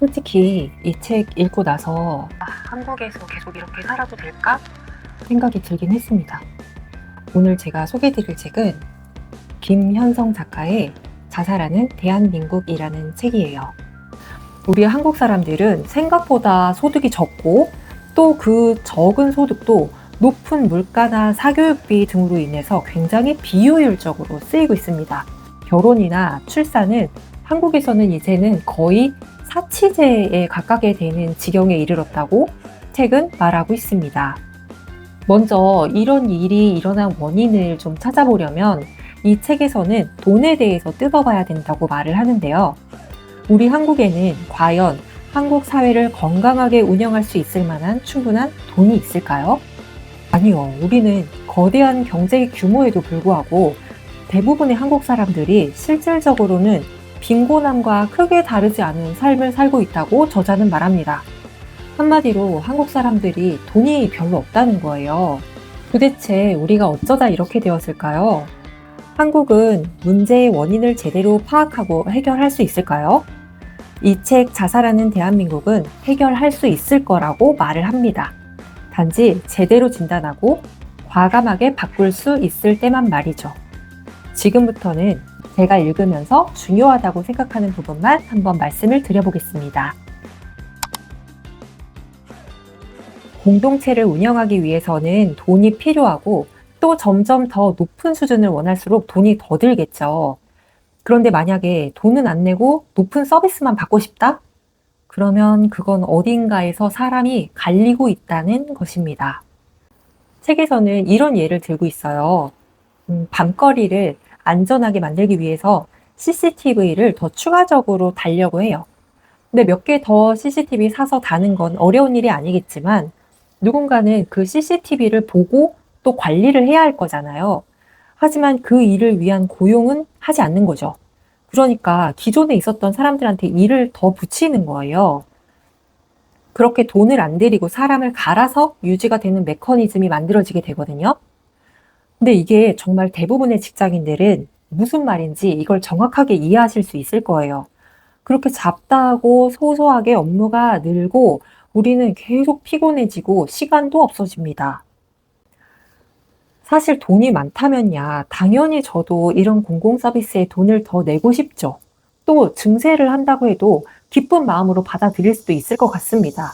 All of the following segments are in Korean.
솔직히 이 책 읽고 나서 한국에서 계속 이렇게 살아도 될까? 생각이 들긴 했습니다. 오늘 제가 소개해드릴 책은 김현성 작가의 자살하는 대한민국이라는 책이에요. 우리 한국 사람들은 생각보다 소득이 적고 또 그 적은 소득도 높은 물가나 사교육비 등으로 인해서 굉장히 비효율적으로 쓰이고 있습니다. 결혼이나 출산은 한국에서는 이제는 거의 사치제에 가깝게 되는 지경에 이르렀다고 책은 말하고 있습니다. 먼저 이런 일이 일어난 원인을 좀 찾아보려면 이 책에서는 돈에 대해서 뜯어봐야 된다고 말을 하는데요. 우리 한국에는 과연 한국 사회를 건강하게 운영할 수 있을 만한 충분한 돈이 있을까요? 아니요. 우리는 거대한 경제 규모에도 불구하고 대부분의 한국 사람들이 실질적으로는 빈곤함과 크게 다르지 않은 삶을 살고 있다고 저자는 말합니다. 한마디로 한국 사람들이 돈이 별로 없다는 거예요. 도대체 우리가 어쩌다 이렇게 되었을까요? 한국은 문제의 원인을 제대로 파악하고 해결할 수 있을까요? 이 책 자살하는 대한민국은 해결할 수 있을 거라고 말을 합니다. 단지 제대로 진단하고 과감하게 바꿀 수 있을 때만 말이죠. 지금부터는 제가 읽으면서 중요하다고 생각하는 부분만 한번 말씀을 드려보겠습니다. 공동체를 운영하기 위해서는 돈이 필요하고 또 점점 더 높은 수준을 원할수록 돈이 더 들겠죠. 그런데 만약에 돈은 안 내고 높은 서비스만 받고 싶다? 그러면 그건 어딘가에서 사람이 갈리고 있다는 것입니다. 책에서는 이런 예를 들고 있어요. 밤거리를 안전하게 만들기 위해서 CCTV를 더 추가적으로 달려고 해요. 근데 몇 개 더 CCTV 사서 다는 건 어려운 일이 아니겠지만 누군가는 그 CCTV를 보고 또 관리를 해야 할 거잖아요. 하지만 그 일을 위한 고용은 하지 않는 거죠. 그러니까 기존에 있었던 사람들한테 일을 더 붙이는 거예요. 그렇게 돈을 안 들이고 사람을 갈아서 유지가 되는 메커니즘이 만들어지게 되거든요. 근데 이게 정말 대부분의 직장인들은 무슨 말인지 이걸 정확하게 이해하실 수 있을 거예요. 그렇게 잡다하고 소소하게 업무가 늘고 우리는 계속 피곤해지고 시간도 없어집니다. 사실 돈이 많다면야 당연히 저도 이런 공공 서비스에 돈을 더 내고 싶죠. 또 증세를 한다고 해도 기쁜 마음으로 받아들일 수도 있을 것 같습니다.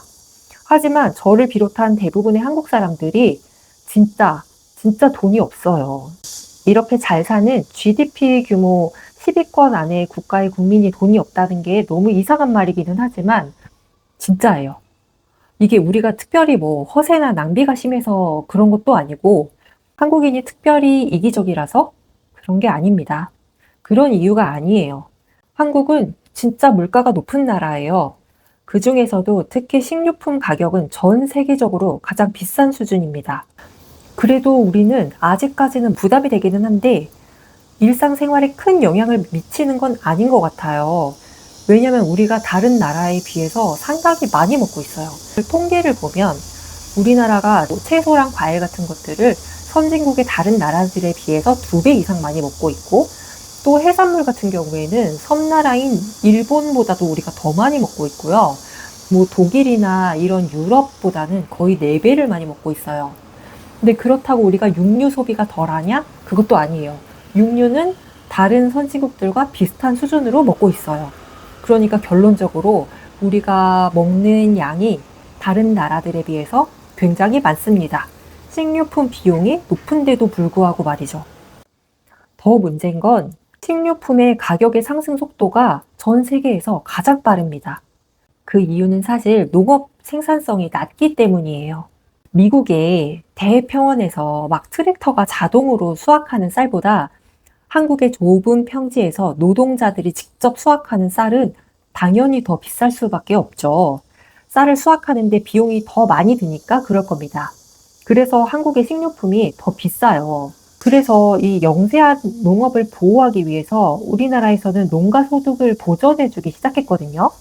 하지만 저를 비롯한 대부분의 한국 사람들이 진짜 돈이 없어요. 이렇게 잘 사는 GDP 규모 10위권 안에 국가의 국민이 돈이 없다는 게 너무 이상한 말이기는 하지만 진짜예요. 이게 우리가 특별히 뭐 허세나 낭비가 심해서 그런 것도 아니고 한국인이 특별히 이기적이라서 그런 게 아닙니다. 그런 이유가 아니에요. 한국은 진짜 물가가 높은 나라예요. 그 중에서도 특히 식료품 가격은 전 세계적으로 가장 비싼 수준입니다. 그래도 우리는 아직까지는 부담이 되기는 한데 일상생활에 큰 영향을 미치는 건 아닌 것 같아요. 왜냐면 우리가 다른 나라에 비해서 상당히 많이 먹고 있어요. 통계를 보면 우리나라가 채소랑 과일 같은 것들을 선진국의 다른 나라들에 비해서 2배 이상 많이 먹고 있고 또 해산물 같은 경우에는 섬나라인 일본보다도 우리가 더 많이 먹고 있고요. 뭐 독일이나 이런 유럽보다는 거의 4배를 많이 먹고 있어요. 근데 그렇다고 우리가 육류 소비가 덜하냐? 그것도 아니에요. 육류는 다른 선진국들과 비슷한 수준으로 먹고 있어요. 그러니까 결론적으로 우리가 먹는 양이 다른 나라들에 비해서 굉장히 많습니다. 식료품 비용이 높은데도 불구하고 말이죠. 더 문제인 건 식료품의 가격의 상승 속도가 전 세계에서 가장 빠릅니다. 그 이유는 사실 농업 생산성이 낮기 때문이에요. 미국의 대평원에서 막 트랙터가 자동으로 수확하는 쌀보다 한국의 좁은 평지에서 노동자들이 직접 수확하는 쌀은 당연히 더 비쌀 수밖에 없죠. 쌀을 수확하는데 비용이 더 많이 드니까 그럴 겁니다. 그래서 한국의 식료품이 더 비싸요. 그래서 이 영세한 농업을 보호하기 위해서 우리나라에서는 농가 소득을 보전해주기 시작했거든요.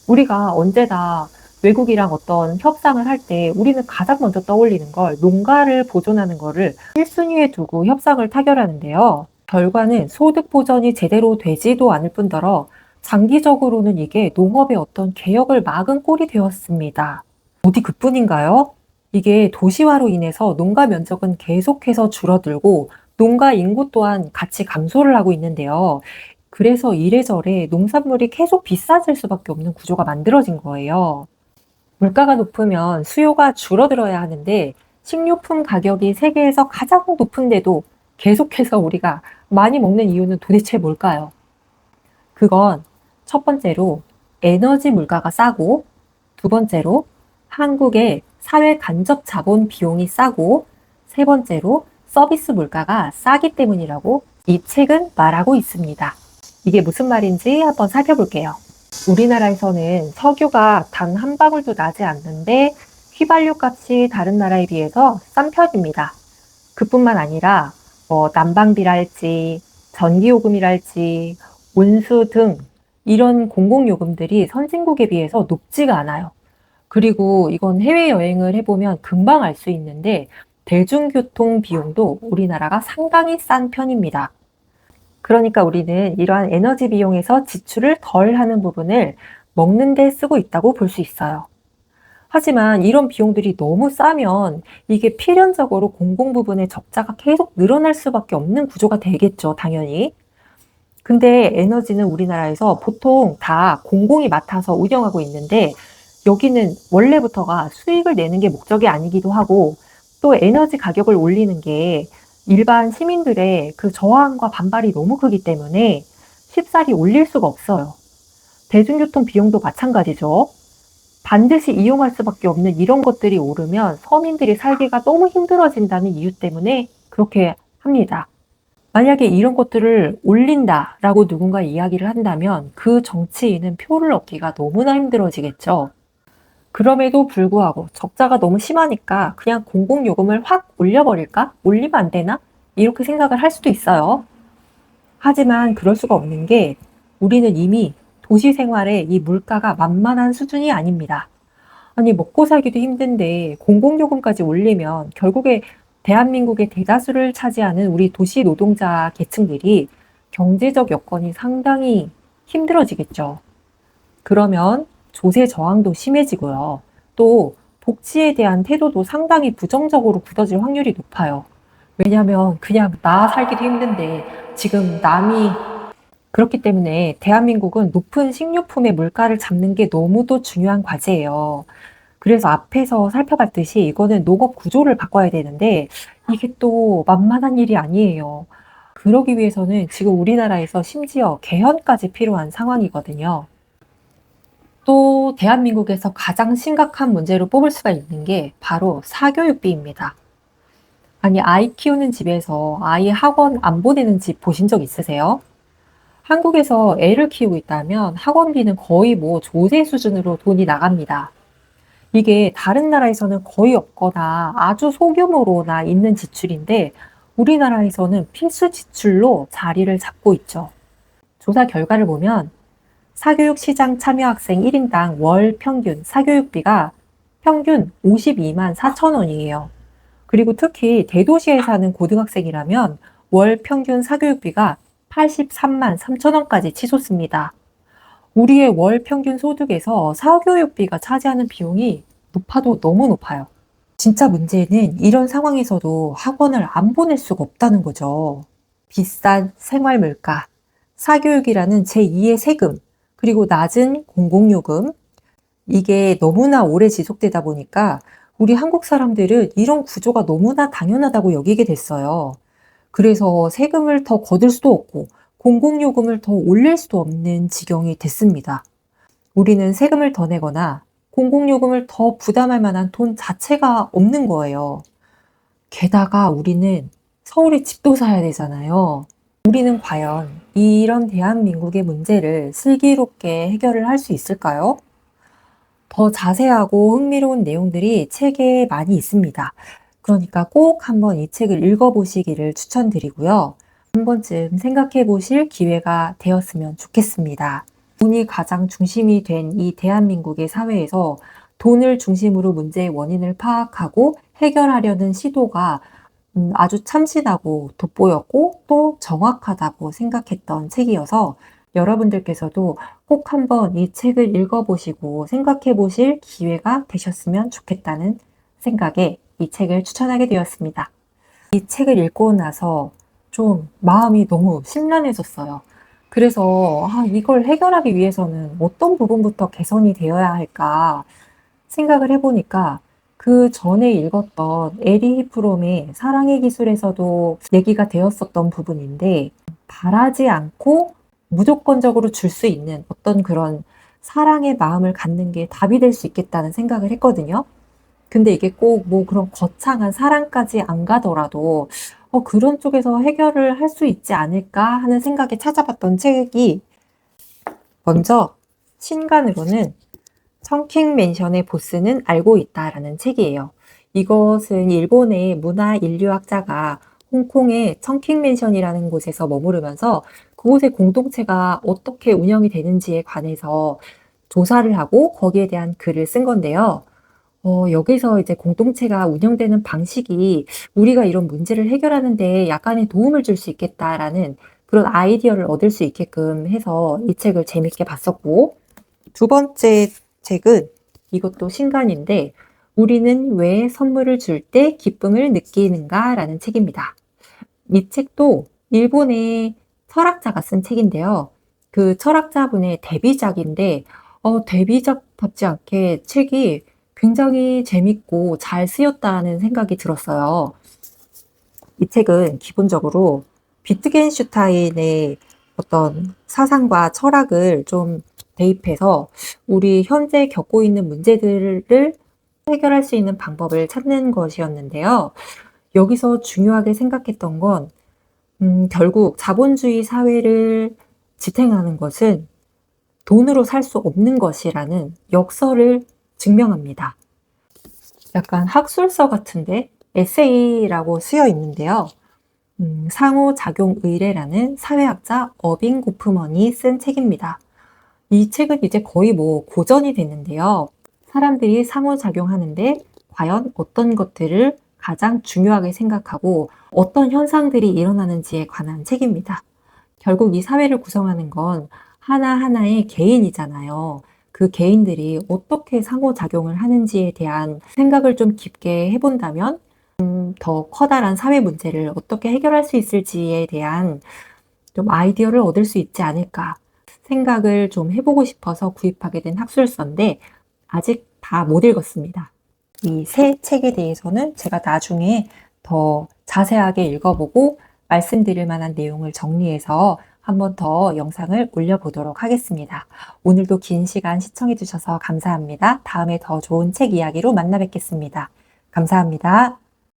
우리가 언제나 외국이랑 어떤 협상을 할 때 우리는 가장 먼저 떠올리는 걸 농가를 보존하는 거를 1순위에 두고 협상을 타결하는데요. 결과는 소득 보전이 제대로 되지도 않을 뿐더러 장기적으로는 이게 농업의 어떤 개혁을 막은 꼴이 되었습니다. 어디 그뿐인가요? 이게 도시화로 인해서 농가 면적은 계속해서 줄어들고 농가 인구 또한 같이 감소를 하고 있는데요. 그래서 이래저래 농산물이 계속 비싸질 수밖에 없는 구조가 만들어진 거예요. 물가가 높으면 수요가 줄어들어야 하는데 식료품 가격이 세계에서 가장 높은데도 계속해서 우리가 많이 먹는 이유는 도대체 뭘까요? 그건 첫 번째로 에너지 물가가 싸고, 두 번째로 한국의 사회 간접 자본 비용이 싸고, 세 번째로 서비스 물가가 싸기 때문이라고 이 책은 말하고 있습니다. 이게 무슨 말인지 한번 살펴볼게요. 우리나라에서는 석유가 단 한 방울도 나지 않는데 휘발유 값이 다른 나라에 비해서 싼 편입니다. 그뿐만 아니라 난방비랄지 전기요금이랄지 온수 등 이런 공공요금들이 선진국에 비해서 높지가 않아요. 그리고 이건 해외여행을 해보면 금방 알 수 있는데 대중교통 비용도 우리나라가 상당히 싼 편입니다. 그러니까 우리는 이러한 에너지 비용에서 지출을 덜 하는 부분을 먹는 데 쓰고 있다고 볼 수 있어요. 하지만 이런 비용들이 너무 싸면 이게 필연적으로 공공 부분의 적자가 계속 늘어날 수밖에 없는 구조가 되겠죠, 당연히. 근데 에너지는 우리나라에서 보통 다 공공이 맡아서 운영하고 있는데 여기는 원래부터가 수익을 내는 게 목적이 아니기도 하고 또 에너지 가격을 올리는 게 일반 시민들의 그 저항과 반발이 너무 크기 때문에 쉽사리 올릴 수가 없어요. 대중교통 비용도 마찬가지죠. 반드시 이용할 수밖에 없는 이런 것들이 오르면 서민들이 살기가 너무 힘들어진다는 이유 때문에 그렇게 합니다. 만약에 이런 것들을 올린다라고 누군가 이야기를 한다면 그 정치인은 표를 얻기가 너무나 힘들어지겠죠. 그럼에도 불구하고 적자가 너무 심하니까 그냥 공공요금을 확 올려버릴까? 올리면 안 되나? 이렇게 생각을 할 수도 있어요. 하지만 그럴 수가 없는 게 우리는 이미 도시 생활에 이 물가가 만만한 수준이 아닙니다. 아니, 먹고 살기도 힘든데 공공요금까지 올리면 결국에 대한민국의 대다수를 차지하는 우리 도시 노동자 계층들이 경제적 여건이 상당히 힘들어지겠죠. 그러면 조세 저항도 심해지고요. 또 복지에 대한 태도도 상당히 부정적으로 굳어질 확률이 높아요. 왜냐하면 그냥 나 살기도 힘든데 지금 남이 그렇기 때문에 대한민국은 높은 식료품의 물가를 잡는 게 너무도 중요한 과제예요. 그래서 앞에서 살펴봤듯이 이거는 농업 구조를 바꿔야 되는데 이게 또 만만한 일이 아니에요. 그러기 위해서는 지금 우리나라에서 심지어 개헌까지 필요한 상황이거든요. 또 대한민국에서 가장 심각한 문제로 뽑을 수가 있는 게 바로 사교육비입니다. 아니, 아이 키우는 집에서 아이 학원 안 보내는 집 보신 적 있으세요? 한국에서 애를 키우고 있다면 학원비는 거의 뭐 조세 수준으로 돈이 나갑니다. 이게 다른 나라에서는 거의 없거나 아주 소규모로나 있는 지출인데 우리나라에서는 필수 지출로 자리를 잡고 있죠. 조사 결과를 보면 사교육 시장 참여 학생 1인당 월 평균 사교육비가 평균 52만 4천 원이에요. 그리고 특히 대도시에 사는 고등학생이라면 월 평균 사교육비가 83만 3천 원까지 치솟습니다. 우리의 월 평균 소득에서 사교육비가 차지하는 비용이 높아도 너무 높아요. 진짜 문제는 이런 상황에서도 학원을 안 보낼 수가 없다는 거죠. 비싼 생활 물가, 사교육이라는 제2의 세금, 그리고 낮은 공공요금, 이게 너무나 오래 지속되다 보니까 우리 한국 사람들은 이런 구조가 너무나 당연하다고 여기게 됐어요. 그래서 세금을 더 거둘 수도 없고 공공요금을 더 올릴 수도 없는 지경이 됐습니다. 우리는 세금을 더 내거나 공공요금을 더 부담할 만한 돈 자체가 없는 거예요. 게다가 우리는 서울에 집도 사야 되잖아요. 우리는 과연 이런 대한민국의 문제를 슬기롭게 해결을 할 수 있을까요? 더 자세하고 흥미로운 내용들이 책에 많이 있습니다. 그러니까 꼭 한번 이 책을 읽어보시기를 추천드리고요. 한 번쯤 생각해 보실 기회가 되었으면 좋겠습니다. 돈이 가장 중심이 된 이 대한민국의 사회에서 돈을 중심으로 문제의 원인을 파악하고 해결하려는 시도가 아주 참신하고 돋보였고 또 정확하다고 생각했던 책이어서 여러분들께서도 꼭 한번 이 책을 읽어보시고 생각해 보실 기회가 되셨으면 좋겠다는 생각에 이 책을 추천하게 되었습니다. 이 책을 읽고 나서 좀 마음이 너무 심란해졌어요. 그래서 이걸 해결하기 위해서는 어떤 부분부터 개선이 되어야 할까 생각을 해보니까 그 전에 읽었던 에리 히프롬의 사랑의 기술에서도 얘기가 되었었던 부분인데, 바라지 않고 무조건적으로 줄 수 있는 어떤 그런 사랑의 마음을 갖는 게 답이 될 수 있겠다는 생각을 했거든요. 근데 이게 꼭 뭐 그런 거창한 사랑까지 안 가더라도 그런 쪽에서 해결을 할 수 있지 않을까 하는 생각에 찾아봤던 책이, 먼저 신간으로는 청킹 맨션의 보스는 알고 있다라는 책이에요. 이것은 일본의 문화 인류학자가 홍콩의 청킹 맨션이라는 곳에서 머무르면서 그곳의 공동체가 어떻게 운영이 되는지에 관해서 조사를 하고 거기에 대한 글을 쓴 건데요. 여기서 이제 공동체가 운영되는 방식이 우리가 이런 문제를 해결하는 데 약간의 도움을 줄 수 있겠다라는 그런 아이디어를 얻을 수 있게끔 해서 이 책을 재밌게 봤었고, 두 번째 책은 이것도 신간인데, 우리는 왜 선물을 줄 때 기쁨을 느끼는가 라는 책입니다. 이 책도 일본의 철학자가 쓴 책인데요. 그 철학자분의 데뷔작인데, 데뷔작답지 않게 책이 굉장히 재밌고 잘 쓰였다는 생각이 들었어요. 이 책은 기본적으로 비트겐슈타인의 어떤 사상과 철학을 좀 대입해서 우리 현재 겪고 있는 문제들을 해결할 수 있는 방법을 찾는 것이었는데요. 여기서 중요하게 생각했던 건 결국 자본주의 사회를 지탱하는 것은 돈으로 살 수 없는 것이라는 역설을 증명합니다. 약간 학술서 같은데 에세이라고 쓰여 있는데요. 상호작용 의례라는 사회학자 어빙 고프먼이 쓴 책입니다. 이 책은 이제 거의 뭐 고전이 됐는데요. 사람들이 상호작용하는데 과연 어떤 것들을 가장 중요하게 생각하고 어떤 현상들이 일어나는지에 관한 책입니다. 결국 이 사회를 구성하는 건 하나하나의 개인이잖아요. 그 개인들이 어떻게 상호작용을 하는지에 대한 생각을 좀 깊게 해본다면 더 커다란 사회 문제를 어떻게 해결할 수 있을지에 대한 좀 아이디어를 얻을 수 있지 않을까 생각을 좀 해보고 싶어서 구입하게 된 학술서인데 아직 다 못 읽었습니다. 이 세 책에 대해서는 제가 나중에 더 자세하게 읽어보고 말씀드릴 만한 내용을 정리해서 한 번 더 영상을 올려보도록 하겠습니다. 오늘도 긴 시간 시청해 주셔서 감사합니다. 다음에 더 좋은 책 이야기로 만나 뵙겠습니다. 감사합니다.